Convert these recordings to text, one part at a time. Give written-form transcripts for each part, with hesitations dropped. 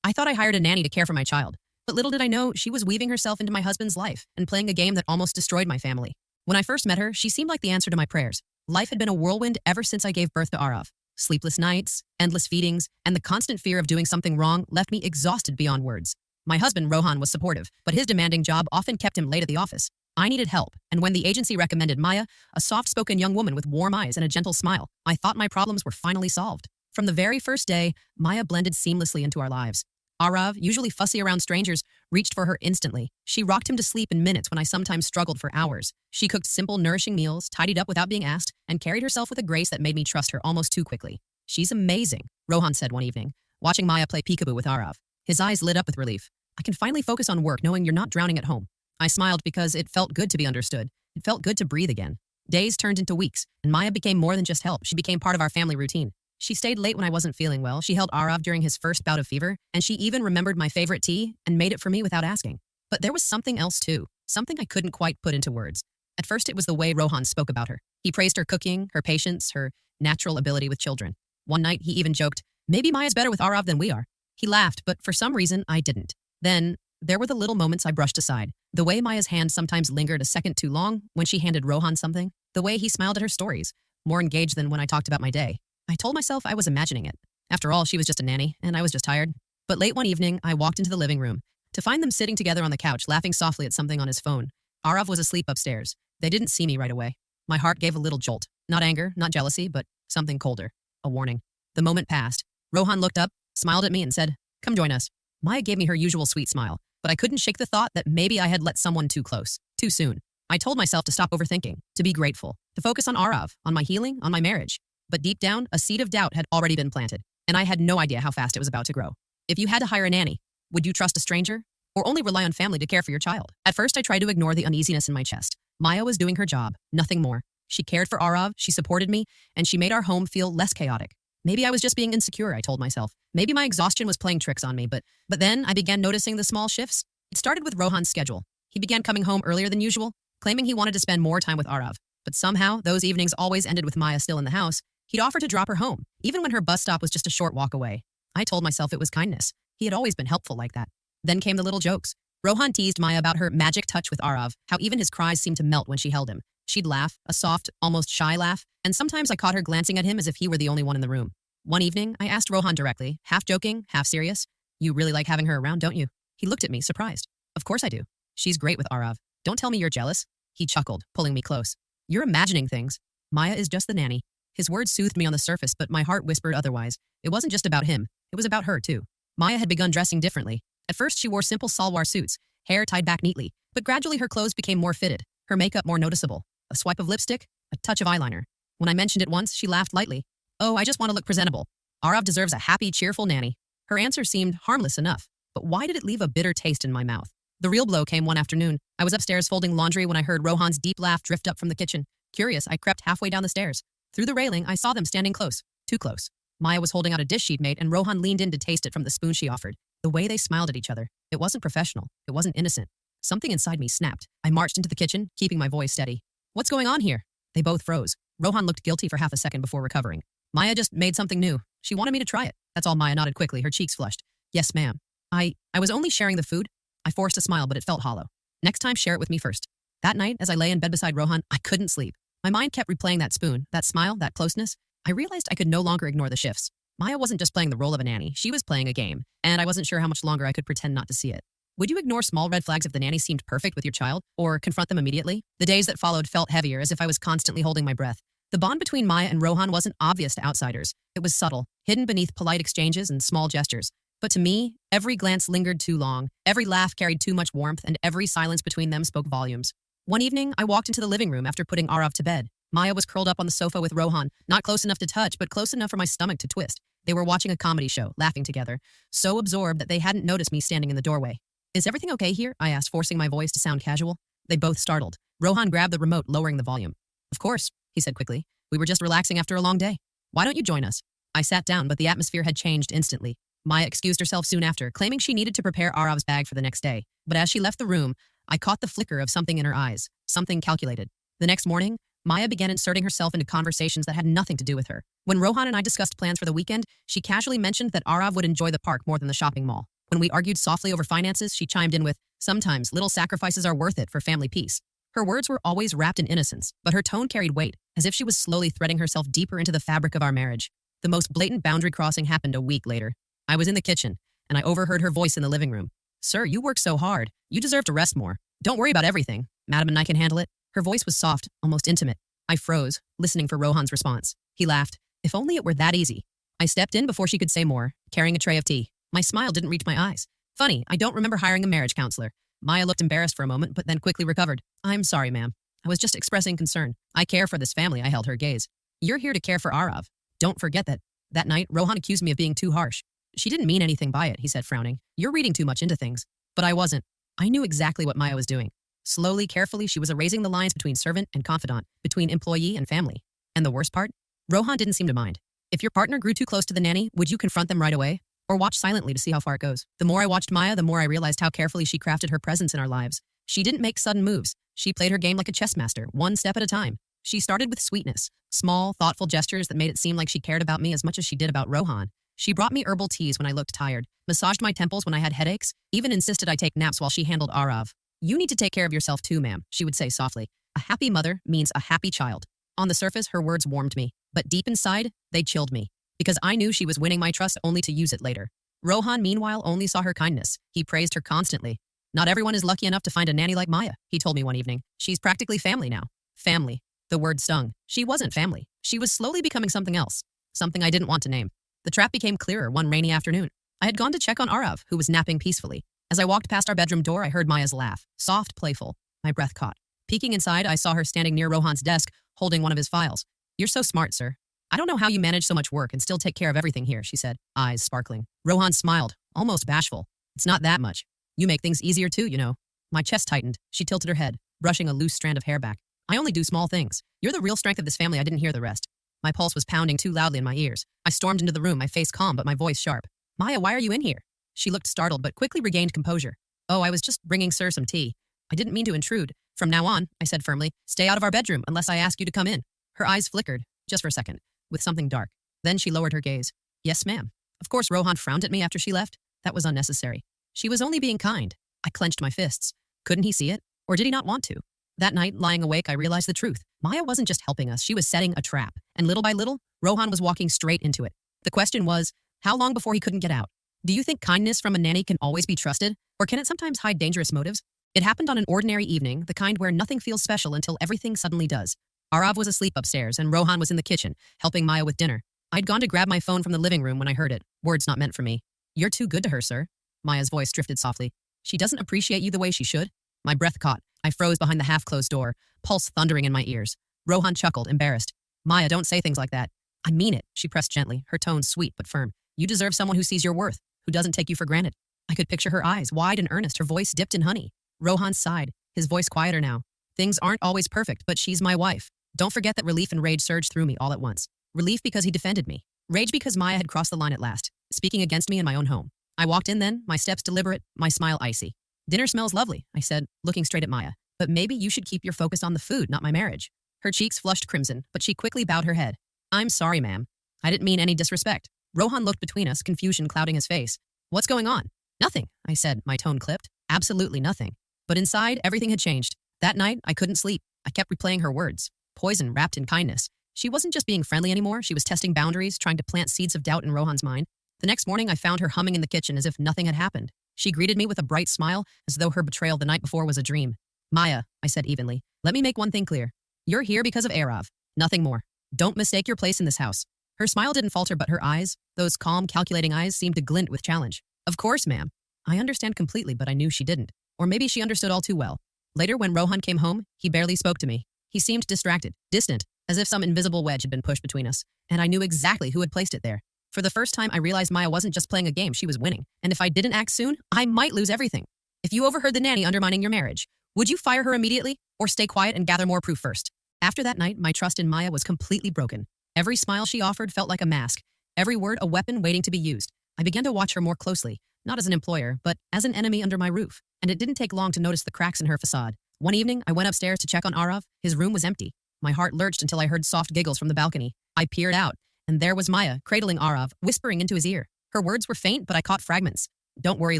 I thought I hired a nanny to care for my child, but little did I know she was weaving herself into my husband's life and playing a game that almost destroyed my family. When I first met her, she seemed like the answer to my prayers. Life had been a whirlwind ever since I gave birth to Arav. Sleepless nights, endless feedings, and the constant fear of doing something wrong left me exhausted beyond words. My husband, Rohan, was supportive, but his demanding job often kept him late at the office. I needed help, and when the agency recommended Maya, a soft-spoken young woman with warm eyes and a gentle smile, I thought my problems were finally solved. From the very first day, Maya blended seamlessly into our lives. Arav, usually fussy around strangers, reached for her instantly. She rocked him to sleep in minutes when I sometimes struggled for hours. She cooked simple, nourishing meals, tidied up without being asked, and carried herself with a grace that made me trust her almost too quickly. "She's amazing," Rohan said one evening, watching Maya play peekaboo with Arav. His eyes lit up with relief. "I can finally focus on work knowing you're not drowning at home." I smiled because it felt good to be understood. It felt good to breathe again. Days turned into weeks, and Maya became more than just help. She became part of our family routine. She stayed late when I wasn't feeling well, she held Arav during his first bout of fever, and she even remembered my favorite tea and made it for me without asking. But there was something else too, something I couldn't quite put into words. At first it was the way Rohan spoke about her. He praised her cooking, her patience, her natural ability with children. One night he even joked, "Maybe Maya's better with Arav than we are." He laughed, but for some reason I didn't. Then, there were the little moments I brushed aside. The way Maya's hand sometimes lingered a second too long when she handed Rohan something. The way he smiled at her stories, more engaged than when I talked about my day. I told myself I was imagining it. After all, she was just a nanny, and I was just tired. But late one evening, I walked into the living room to find them sitting together on the couch, laughing softly at something on his phone. Arav was asleep upstairs. They didn't see me right away. My heart gave a little jolt. Not anger, not jealousy, but something colder. A warning. The moment passed. Rohan looked up, smiled at me, and said, "Come join us." Maya gave me her usual sweet smile, but I couldn't shake the thought that maybe I had let someone too close, too soon. I told myself to stop overthinking, to be grateful, to focus on Arav, on my healing, on my marriage. But deep down, a seed of doubt had already been planted, and I had no idea how fast it was about to grow. If you had to hire a nanny, would you trust a stranger, or only rely on family to care for your child? At first, I tried to ignore the uneasiness in my chest. Maya was doing her job, nothing more. She cared for Arav, she supported me, and she made our home feel less chaotic. Maybe I was just being insecure, I told myself. Maybe my exhaustion was playing tricks on me, but then I began noticing the small shifts. It started with Rohan's schedule. He began coming home earlier than usual, claiming he wanted to spend more time with Arav. But somehow, those evenings always ended with Maya still in the house. He'd offer to drop her home, even when her bus stop was just a short walk away. I told myself it was kindness. He had always been helpful like that. Then came the little jokes. Rohan teased Maya about her magic touch with Arav, how even his cries seemed to melt when she held him. She'd laugh, a soft, almost shy laugh, and sometimes I caught her glancing at him as if he were the only one in the room. One evening, I asked Rohan directly, half joking, half serious, "You really like having her around, don't you?" He looked at me, surprised. "Of course I do. She's great with Arav. Don't tell me you're jealous." He chuckled, pulling me close. "You're imagining things. Maya is just the nanny." His words soothed me on the surface, but my heart whispered otherwise. It wasn't just about him. It was about her, too. Maya had begun dressing differently. At first, she wore simple salwar suits, hair tied back neatly, but gradually her clothes became more fitted, her makeup more noticeable. A swipe of lipstick, a touch of eyeliner. When I mentioned it once, she laughed lightly. "Oh, I just want to look presentable. Arav deserves a happy, cheerful nanny." Her answer seemed harmless enough, but why did it leave a bitter taste in my mouth? The real blow came one afternoon. I was upstairs folding laundry when I heard Rohan's deep laugh drift up from the kitchen. Curious, I crept halfway down the stairs. Through the railing, I saw them standing close. Too close. Maya was holding out a dish she'd made, and Rohan leaned in to taste it from the spoon she offered. The way they smiled at each other. It wasn't professional. It wasn't innocent. Something inside me snapped. I marched into the kitchen, keeping my voice steady. "What's going on here?" They both froze. Rohan looked guilty for half a second before recovering. "Maya just made something new. She wanted me to try it." That's all. Maya nodded quickly, her cheeks flushed. "Yes, ma'am. I was only sharing the food." I forced a smile, but it felt hollow. "Next time, share it with me first." That night, as I lay in bed beside Rohan, I couldn't sleep. My mind kept replaying that spoon, that smile, that closeness. I realized I could no longer ignore the shifts. Maya wasn't just playing the role of a nanny, she was playing a game, and I wasn't sure how much longer I could pretend not to see it. Would you ignore small red flags if the nanny seemed perfect with your child, or confront them immediately? The days that followed felt heavier, as if I was constantly holding my breath. The bond between Maya and Rohan wasn't obvious to outsiders. It was subtle, hidden beneath polite exchanges and small gestures. But to me, every glance lingered too long, every laugh carried too much warmth, and every silence between them spoke volumes. One evening, I walked into the living room after putting Arav to bed. Maya was curled up on the sofa with Rohan, not close enough to touch, but close enough for my stomach to twist. They were watching a comedy show, laughing together, so absorbed that they hadn't noticed me standing in the doorway. "Is everything okay here?" I asked, forcing my voice to sound casual. They both startled. Rohan grabbed the remote, lowering the volume. "Of course," he said quickly. "We were just relaxing after a long day. Why don't you join us?" I sat down, but the atmosphere had changed instantly. Maya excused herself soon after, claiming she needed to prepare Arav's bag for the next day. But as she left the room, I caught the flicker of something in her eyes, something calculated. The next morning, Maya began inserting herself into conversations that had nothing to do with her. When Rohan and I discussed plans for the weekend, she casually mentioned that Arav would enjoy the park more than the shopping mall. When we argued softly over finances, she chimed in with, "Sometimes little sacrifices are worth it for family peace." Her words were always wrapped in innocence, but her tone carried weight, as if she was slowly threading herself deeper into the fabric of our marriage. The most blatant boundary crossing happened a week later. I was in the kitchen, and I overheard her voice in the living room. "Sir, you work so hard. You deserve to rest more. Don't worry about everything. Madam and I can handle it." Her voice was soft, almost intimate. I froze, listening for Rohan's response. He laughed. "If only it were that easy." I stepped in before she could say more, carrying a tray of tea. My smile didn't reach my eyes. "Funny, I don't remember hiring a marriage counselor." Maya looked embarrassed for a moment, but then quickly recovered. "I'm sorry, ma'am. I was just expressing concern. I care for this family." I held her gaze. "You're here to care for Arav. Don't forget that." That night, Rohan accused me of being too harsh. "She didn't mean anything by it," he said, frowning. "You're reading too much into things." But I wasn't. I knew exactly what Maya was doing. Slowly, carefully, she was erasing the lines between servant and confidant, between employee and family. And the worst part? Rohan didn't seem to mind. If your partner grew too close to the nanny, would you confront them right away? Or watch silently to see how far it goes? The more I watched Maya, the more I realized how carefully she crafted her presence in our lives. She didn't make sudden moves. She played her game like a chess master, one step at a time. She started with sweetness, small, thoughtful gestures that made it seem like she cared about me as much as she did about Rohan. She brought me herbal teas when I looked tired, massaged my temples when I had headaches, even insisted I take naps while she handled Arav. "You need to take care of yourself too, ma'am," she would say softly. "A happy mother means a happy child." On the surface, her words warmed me, but deep inside, they chilled me, because I knew she was winning my trust only to use it later. Rohan, meanwhile, only saw her kindness. He praised her constantly. "Not everyone is lucky enough to find a nanny like Maya," he told me one evening. "She's practically family now." Family. The word stung. She wasn't family. She was slowly becoming something else. Something I didn't want to name. The trap became clearer one rainy afternoon. I had gone to check on Arav, who was napping peacefully. As I walked past our bedroom door, I heard Maya's laugh. Soft, playful. My breath caught. Peeking inside, I saw her standing near Rohan's desk, holding one of his files. "You're so smart, sir. I don't know how you manage so much work and still take care of everything here," she said, eyes sparkling. Rohan smiled, almost bashful. "It's not that much. You make things easier too, you know." My chest tightened. She tilted her head, brushing a loose strand of hair back. "I only do small things. You're the real strength of this family." I didn't hear the rest. My pulse was pounding too loudly in my ears. I stormed into the room, my face calm but my voice sharp. "Maya, why are you in here?" She looked startled but quickly regained composure. "Oh, I was just bringing Sir some tea. I didn't mean to intrude. From now on," I said firmly, "stay out of our bedroom unless I ask you to come in." Her eyes flickered, just for a second, with something dark. Then she lowered her gaze. "Yes, ma'am." Of course, Rohan frowned at me after she left. That was unnecessary. She was only being kind. I clenched my fists. Couldn't he see it? Or did he not want to? That night, lying awake, I realized the truth. Maya wasn't just helping us, she was setting a trap. And little by little, Rohan was walking straight into it. The question was, how long before he couldn't get out? Do you think kindness from a nanny can always be trusted? Or can it sometimes hide dangerous motives? It happened on an ordinary evening, the kind where nothing feels special until everything suddenly does. Arav was asleep upstairs, and Rohan was in the kitchen, helping Maya with dinner. I'd gone to grab my phone from the living room when I heard it. Words not meant for me. "You're too good to her, sir." Maya's voice drifted softly. "She doesn't appreciate you the way she should?" My breath caught. I froze behind the half-closed door, pulse thundering in my ears. Rohan chuckled, embarrassed. "Maya, don't say things like that." "I mean it," she pressed gently, her tone sweet but firm. "You deserve someone who sees your worth, who doesn't take you for granted." I could picture her eyes, wide and earnest, her voice dipped in honey. Rohan sighed, his voice quieter now. "Things aren't always perfect, but she's my wife." Don't forget that relief and rage surged through me all at once. Relief because he defended me. Rage because Maya had crossed the line at last, speaking against me in my own home. I walked in then, my steps deliberate, my smile icy. "Dinner smells lovely," I said, looking straight at Maya. "But maybe you should keep your focus on the food, not my marriage." Her cheeks flushed crimson, but she quickly bowed her head. "I'm sorry, ma'am. I didn't mean any disrespect." Rohan looked between us, confusion clouding his face. "What's going on?" "Nothing," I said, my tone clipped. "Absolutely nothing." But inside, everything had changed. That night, I couldn't sleep. I kept replaying her words. Poison wrapped in kindness. She wasn't just being friendly anymore, she was testing boundaries, trying to plant seeds of doubt in Rohan's mind. The next morning, I found her humming in the kitchen as if nothing had happened. She greeted me with a bright smile, as though her betrayal the night before was a dream. "Maya," I said evenly, "let me make one thing clear. You're here because of Arav. Nothing more. Don't mistake your place in this house." Her smile didn't falter, but her eyes, those calm, calculating eyes, seemed to glint with challenge. "Of course, ma'am." I understand completely, but I knew she didn't. Or maybe she understood all too well. Later, when Rohan came home, he barely spoke to me. He seemed distracted, distant, as if some invisible wedge had been pushed between us. And I knew exactly who had placed it there. For the first time, I realized Maya wasn't just playing a game, she was winning. And if I didn't act soon, I might lose everything. If you overheard the nanny undermining your marriage, would you fire her immediately or stay quiet and gather more proof first? After that night, my trust in Maya was completely broken. Every smile she offered felt like a mask, every word a weapon waiting to be used. I began to watch her more closely, not as an employer, but as an enemy under my roof. And it didn't take long to notice the cracks in her facade. One evening, I went upstairs to check on Arav. His room was empty. My heart lurched until I heard soft giggles from the balcony. I peered out, and there was Maya, cradling Arav, whispering into his ear. Her words were faint, but I caught fragments. Don't worry,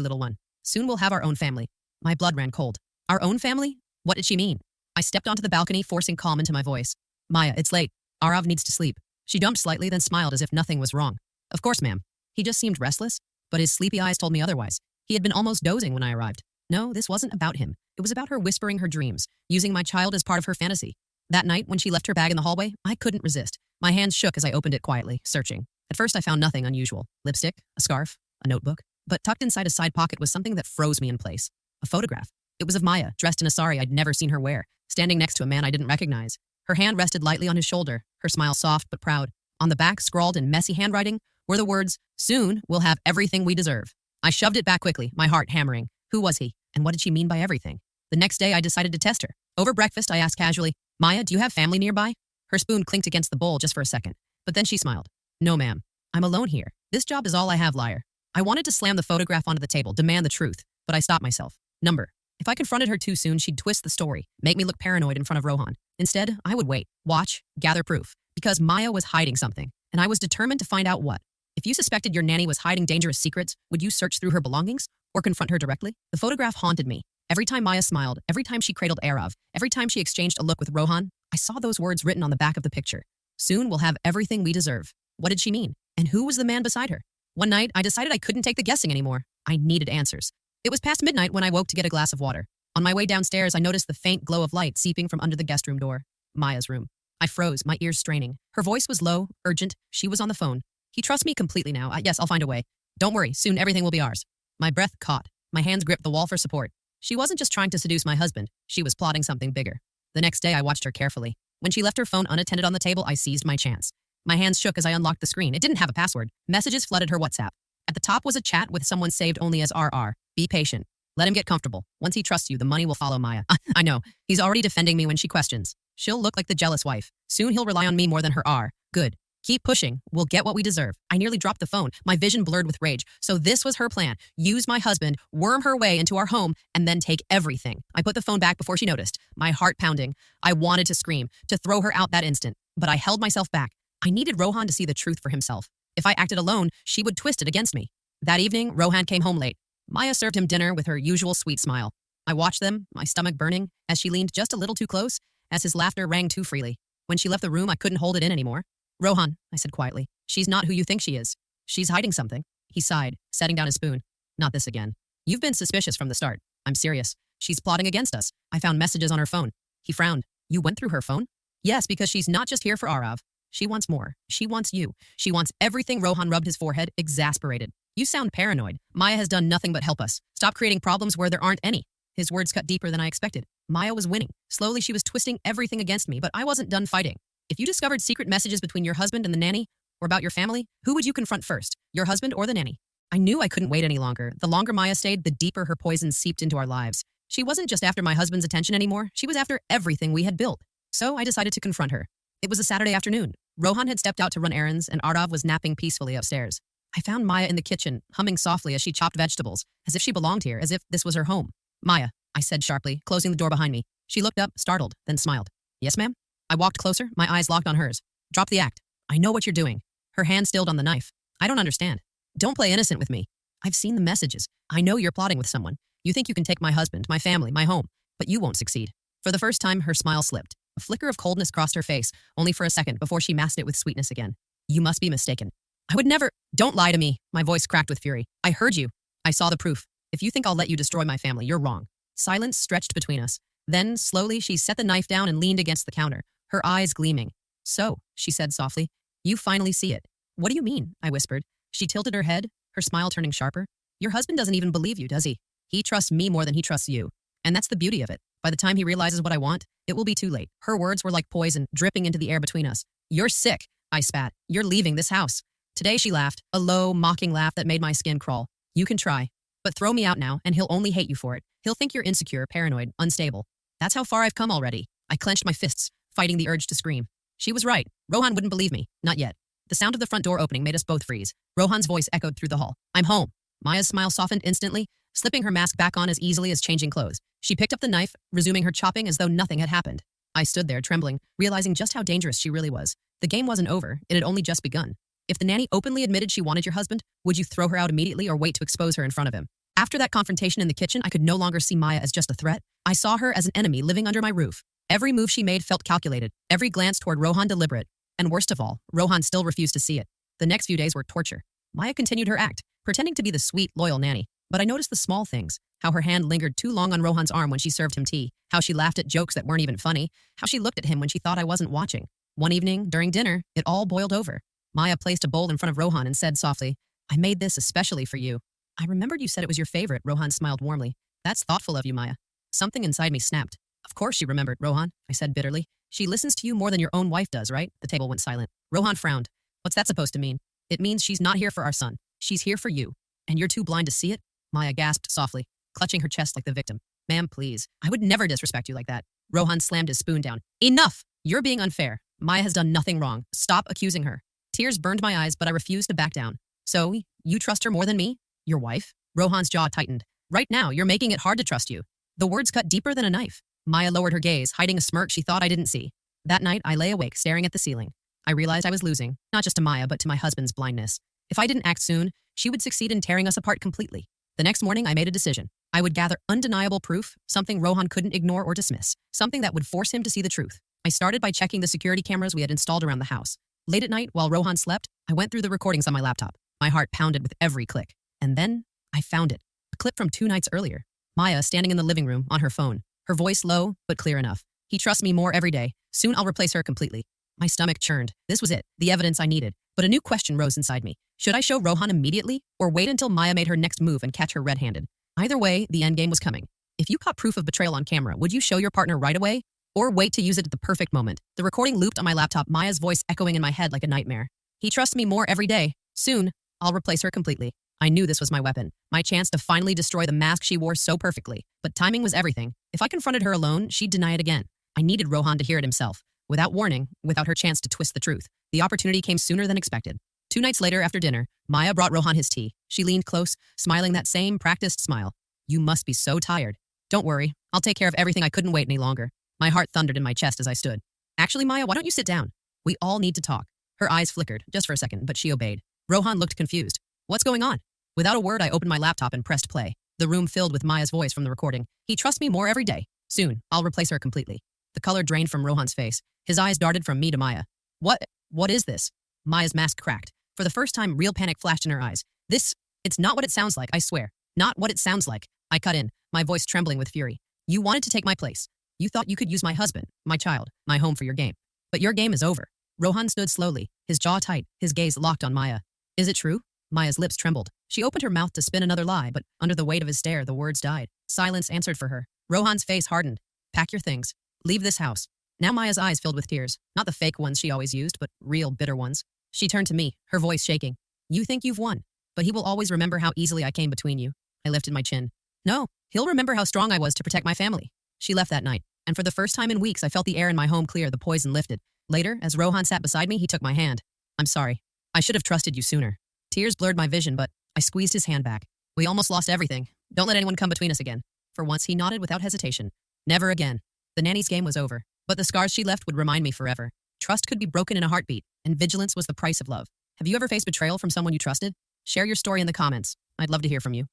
little one. Soon we'll have our own family. My blood ran cold. Our own family? What did she mean? I stepped onto the balcony, forcing calm into my voice. Maya, it's late. Arav needs to sleep. She jumped slightly, then smiled as if nothing was wrong. Of course, ma'am. He just seemed restless, but his sleepy eyes told me otherwise. He had been almost dozing when I arrived. No, this wasn't about him. It was about her whispering her dreams, using my child as part of her fantasy. That night, when she left her bag in the hallway, I couldn't resist. My hands shook as I opened it quietly, searching. At first, I found nothing unusual. Lipstick, a scarf, a notebook. But tucked inside a side pocket was something that froze me in place. A photograph. It was of Maya, dressed in a sari I'd never seen her wear, standing next to a man I didn't recognize. Her hand rested lightly on his shoulder, her smile soft but proud. On the back, scrawled in messy handwriting, were the words, "Soon we'll have everything we deserve." I shoved it back quickly, my heart hammering. Who was he? And what did she mean by everything? The next day, I decided to test her. Over breakfast, I asked casually, Maya, do you have family nearby? Her spoon clinked against the bowl just for a second, but then she smiled. No, ma'am. I'm alone here. This job is all I have, liar. I wanted to slam the photograph onto the table, demand the truth, but I stopped myself. Number. If I confronted her too soon, she'd twist the story, make me look paranoid in front of Rohan. Instead, I would wait, watch, gather proof, because Maya was hiding something, and I was determined to find out what. If you suspected your nanny was hiding dangerous secrets, would you search through her belongings or confront her directly? The photograph haunted me. Every time Maya smiled, every time she cradled Arav, every time she exchanged a look with Rohan, I saw those words written on the back of the picture. Soon we'll have everything we deserve. What did she mean? And who was the man beside her? One night, I decided I couldn't take the guessing anymore. I needed answers. It was past midnight when I woke to get a glass of water. On my way downstairs, I noticed the faint glow of light seeping from under the guest room door. Maya's room. I froze, my ears straining. Her voice was low, urgent. She was on the phone. He trusts me completely now. Yes, I'll find a way. Don't worry, soon everything will be ours. My breath caught. My hands gripped the wall for support. She wasn't just trying to seduce my husband. She was plotting something bigger. The next day, I watched her carefully. When she left her phone unattended on the table, I seized my chance. My hands shook as I unlocked the screen. It didn't have a password. Messages flooded her WhatsApp. At the top was a chat with someone saved only as RR. Be patient. Let him get comfortable. Once he trusts you, the money will follow Maya. I know. He's already defending me when she questions. She'll look like the jealous wife. Soon he'll rely on me more than her R. Good. Keep pushing. We'll get what we deserve. I nearly dropped the phone, my vision blurred with rage. So this was her plan. Use my husband, worm her way into our home, and then take everything. I put the phone back before she noticed, my heart pounding. I wanted to scream, to throw her out that instant, but I held myself back. I needed Rohan to see the truth for himself. If I acted alone, she would twist it against me. That evening, Rohan came home late. Maya served him dinner with her usual sweet smile. I watched them, my stomach burning, as she leaned just a little too close, as his laughter rang too freely. When she left the room, I couldn't hold it in anymore. Rohan, I said quietly, she's not who you think she is. She's hiding something. He sighed, setting down his spoon. Not this again. You've been suspicious from the start. I'm serious. She's plotting against us. I found messages on her phone. He frowned. You went through her phone? Yes, because she's not just here for Arav. She wants more. She wants you. She wants everything. Rohan rubbed his forehead, exasperated. You sound paranoid. Maya has done nothing but help us. Stop creating problems where there aren't any. His words cut deeper than I expected. Maya was winning. Slowly, she was twisting everything against me, but I wasn't done fighting. If you discovered secret messages between your husband and the nanny, or about your family, who would you confront first, your husband or the nanny? I knew I couldn't wait any longer. The longer Maya stayed, the deeper her poison seeped into our lives. She wasn't just after my husband's attention anymore. She was after everything we had built. So I decided to confront her. It was a Saturday afternoon. Rohan had stepped out to run errands, and Arav was napping peacefully upstairs. I found Maya in the kitchen, humming softly as she chopped vegetables, as if she belonged here, as if this was her home. Maya, I said sharply, closing the door behind me. She looked up, startled, then smiled. Yes, ma'am? I walked closer, my eyes locked on hers. Drop the act. I know what you're doing. Her hand stilled on the knife. I don't understand. Don't play innocent with me. I've seen the messages. I know you're plotting with someone. You think you can take my husband, my family, my home, but you won't succeed. For the first time, her smile slipped. A flicker of coldness crossed her face, only for a second before she masked it with sweetness again. You must be mistaken. I would never— Don't lie to me. My voice cracked with fury. I heard you. I saw the proof. If you think I'll let you destroy my family, you're wrong. Silence stretched between us. Then, slowly, she set the knife down and leaned against the counter, her eyes gleaming. So, she said softly, you finally see it. What do you mean? I whispered. She tilted her head, her smile turning sharper. Your husband doesn't even believe you, does he? He trusts me more than he trusts you. And that's the beauty of it. By the time he realizes what I want, it will be too late. Her words were like poison, dripping into the air between us. You're sick, I spat. You're leaving this house. Today she laughed, a low, mocking laugh that made my skin crawl. You can try. But throw me out now, and he'll only hate you for it. He'll think you're insecure, paranoid, unstable. That's how far I've come already. I clenched my fists, fighting the urge to scream. She was right. Rohan wouldn't believe me. Not yet. The sound of the front door opening made us both freeze. Rohan's voice echoed through the hall. I'm home. Maya's smile softened instantly, slipping her mask back on as easily as changing clothes. She picked up the knife, resuming her chopping as though nothing had happened. I stood there, trembling, realizing just how dangerous she really was. The game wasn't over, it had only just begun. If the nanny openly admitted she wanted your husband, would you throw her out immediately or wait to expose her in front of him? After that confrontation in the kitchen, I could no longer see Maya as just a threat. I saw her as an enemy living under my roof. Every move she made felt calculated, every glance toward Rohan deliberate. And worst of all, Rohan still refused to see it. The next few days were torture. Maya continued her act, pretending to be the sweet, loyal nanny. But I noticed the small things, how her hand lingered too long on Rohan's arm when she served him tea, how she laughed at jokes that weren't even funny, how she looked at him when she thought I wasn't watching. One evening, during dinner, it all boiled over. Maya placed a bowl in front of Rohan and said softly, "I made this especially for you." "I remembered you said it was your favorite," Rohan smiled warmly. "That's thoughtful of you, Maya." Something inside me snapped. "Of course she remembered, Rohan," I said bitterly. "She listens to you more than your own wife does, right?" The table went silent. Rohan frowned. "What's that supposed to mean?" "It means she's not here for our son. She's here for you. And you're too blind to see it?" Maya gasped softly, clutching her chest like the victim. "Ma'am, please. I would never disrespect you like that." Rohan slammed his spoon down. "Enough! You're being unfair. Maya has done nothing wrong. Stop accusing her." Tears burned my eyes, but I refused to back down. "So, you trust her more than me? Your wife?" Rohan's jaw tightened. "Right now, you're making it hard to trust you." The words cut deeper than a knife. Maya lowered her gaze, hiding a smirk she thought I didn't see. That night, I lay awake, staring at the ceiling. I realized I was losing, not just to Maya, but to my husband's blindness. If I didn't act soon, she would succeed in tearing us apart completely. The next morning, I made a decision. I would gather undeniable proof, something Rohan couldn't ignore or dismiss, something that would force him to see the truth. I started by checking the security cameras we had installed around the house. Late at night, while Rohan slept, I went through the recordings on my laptop. My heart pounded with every click. And then, I found it. A clip from 2 nights earlier. Maya standing in the living room, on her phone. Her voice low, but clear enough. "He trusts me more every day. Soon I'll replace her completely." My stomach churned. This was it, the evidence I needed. But a new question rose inside me. Should I show Rohan immediately, or wait until Maya made her next move and catch her red-handed? Either way, the endgame was coming. If you caught proof of betrayal on camera, would you show your partner right away? Or wait to use it at the perfect moment? The recording looped on my laptop, Maya's voice echoing in my head like a nightmare. "He trusts me more every day. Soon, I'll replace her completely." I knew this was my weapon, my chance to finally destroy the mask she wore so perfectly. But timing was everything. If I confronted her alone, she'd deny it again. I needed Rohan to hear it himself. Without warning, without her chance to twist the truth. The opportunity came sooner than expected. 2 nights later, after dinner, Maya brought Rohan his tea. She leaned close, smiling that same practiced smile. "You must be so tired." "Don't worry, I'll take care of everything. I couldn't wait any longer." My heart thundered in my chest as I stood. "Actually, Maya, why don't you sit down? We all need to talk." Her eyes flickered, just for a second, but she obeyed. Rohan looked confused. "What's going on?" Without a word, I opened my laptop and pressed play. The room filled with Maya's voice from the recording. "He trusts me more every day. Soon, I'll replace her completely." The color drained from Rohan's face. His eyes darted from me to Maya. What is this?" Maya's mask cracked. For the first time, real panic flashed in her eyes. It's not what it sounds like, I swear. Not what it sounds like." I cut in, my voice trembling with fury. "You wanted to take my place. You thought you could use my husband, my child, my home for your game. But your game is over." Rohan stood slowly, his jaw tight, his gaze locked on Maya. "Is it true?" Maya's lips trembled. She opened her mouth to spin another lie, but under the weight of his stare, the words died. Silence answered for her. Rohan's face hardened. "Pack your things. Leave this house." Now Maya's eyes filled with tears, not the fake ones she always used, but real bitter ones. She turned to me, her voice shaking. "You think you've won, but he will always remember how easily I came between you." I lifted my chin. "No, he'll remember how strong I was to protect my family." She left that night, and for the first time in weeks I felt the air in my home clear, the poison lifted. Later, as Rohan sat beside me, he took my hand. "I'm sorry. I should have trusted you sooner." Tears blurred my vision, but I squeezed his hand back. "We almost lost everything. Don't let anyone come between us again." For once, he nodded without hesitation. Never again. The nanny's game was over, but the scars she left would remind me forever. Trust could be broken in a heartbeat, and vigilance was the price of love. Have you ever faced betrayal from someone you trusted? Share your story in the comments. I'd love to hear from you.